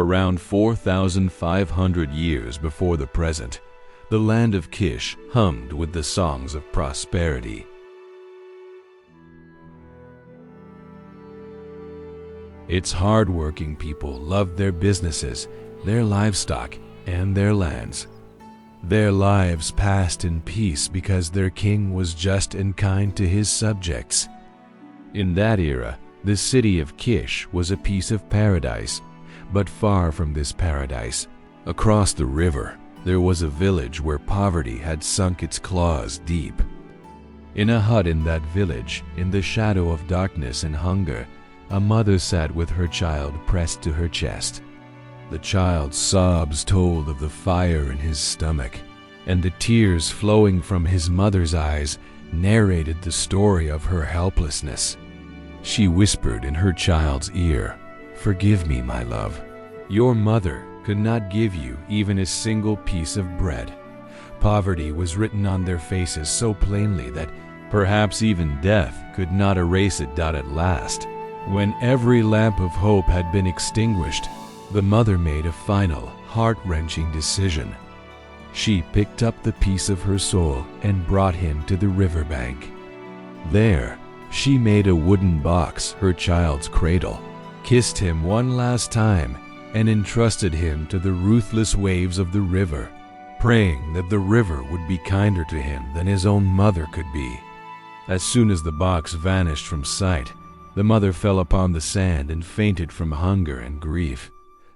Around 4,500 years before the present, the land of Kish hummed with the songs of prosperity. Its hard-working people loved their businesses, their livestock, and their lands. Their lives passed in peace because their king was just and kind to his subjects. In that era, the city of Kish was a piece of paradise, but far from this paradise, across the river, there was a village where poverty had sunk its claws deep. In a hut in that village, in the shadow of darkness and hunger, a mother sat with her child pressed to her chest. The child's sobs told of the fire in his stomach, and the tears flowing from his mother's eyes narrated the story of her helplessness. She whispered in her child's ear, "Forgive me, my love. Your mother could not give you even a single piece of bread." Poverty was written on their faces so plainly that perhaps even death could not erase it. At last, when every lamp of hope had been extinguished, the mother made a final, heart-wrenching decision. She picked up the piece of her soul and brought him to the riverbank. There, she made a wooden box, her child's cradle, kissed him one last time, and entrusted him to the ruthless waves of the river, praying that the river would be kinder to him than his own mother could be. As soon as the box vanished from sight, the mother fell upon the sand and fainted from hunger and grief.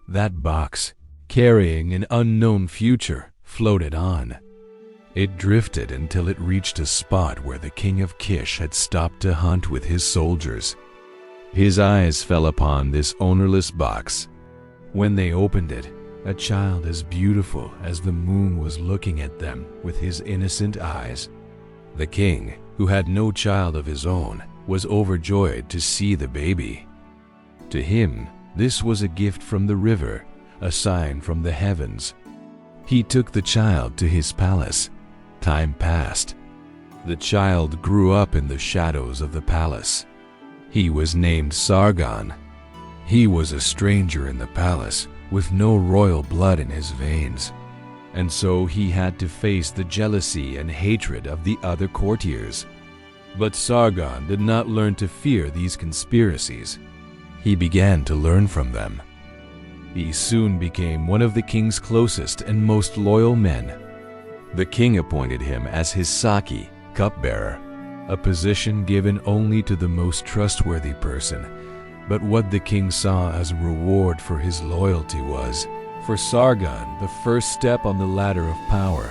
That box, carrying an unknown future, floated on. It drifted until it reached a spot where the king of Kish had stopped to hunt with his soldiers. His eyes fell upon this ownerless box. When they opened it, a child as beautiful as the moon was looking at them with his innocent eyes. The king, who had no child of his own, was overjoyed to see the baby. To him, this was a gift from the river, a sign from the heavens. He took the child to his palace. Time passed. The child grew up in the shadows of the palace. He was named Sargon. He was a stranger in the palace, with no royal blood in his veins, and so he had to face the jealousy and hatred of the other courtiers. But Sargon did not learn to fear these conspiracies. He began to learn from them. He soon became one of the king's closest and most loyal men. The king appointed him as his saki, cupbearer, a position given only to the most trustworthy person. But what the king saw as a reward for his loyalty was, for Sargon, the first step on the ladder of power.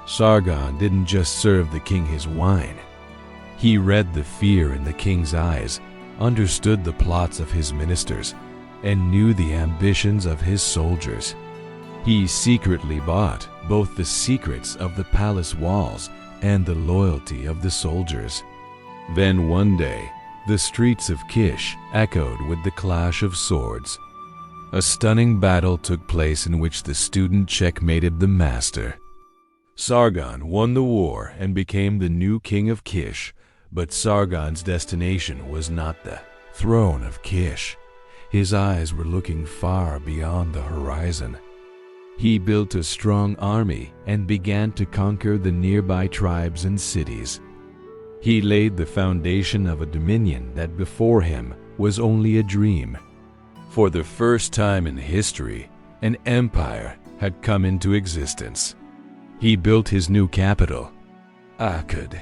Sargon didn't just serve the king his wine. He read the fear in the king's eyes, understood the plots of his ministers, and knew the ambitions of his soldiers. He secretly bought both the secrets of the palace walls and the loyalty of the soldiers. Then one day, the streets of Kish echoed with the clash of swords. A stunning battle took place in which the student checkmated the master. Sargon won the war and became the new king of Kish, but Sargon's destination was not the throne of Kish. His eyes were looking far beyond the horizon. He built a strong army and began to conquer the nearby tribes and cities. He laid the foundation of a dominion that before him was only a dream. For the first time in history, an empire had come into existence. He built his new capital, Akkad,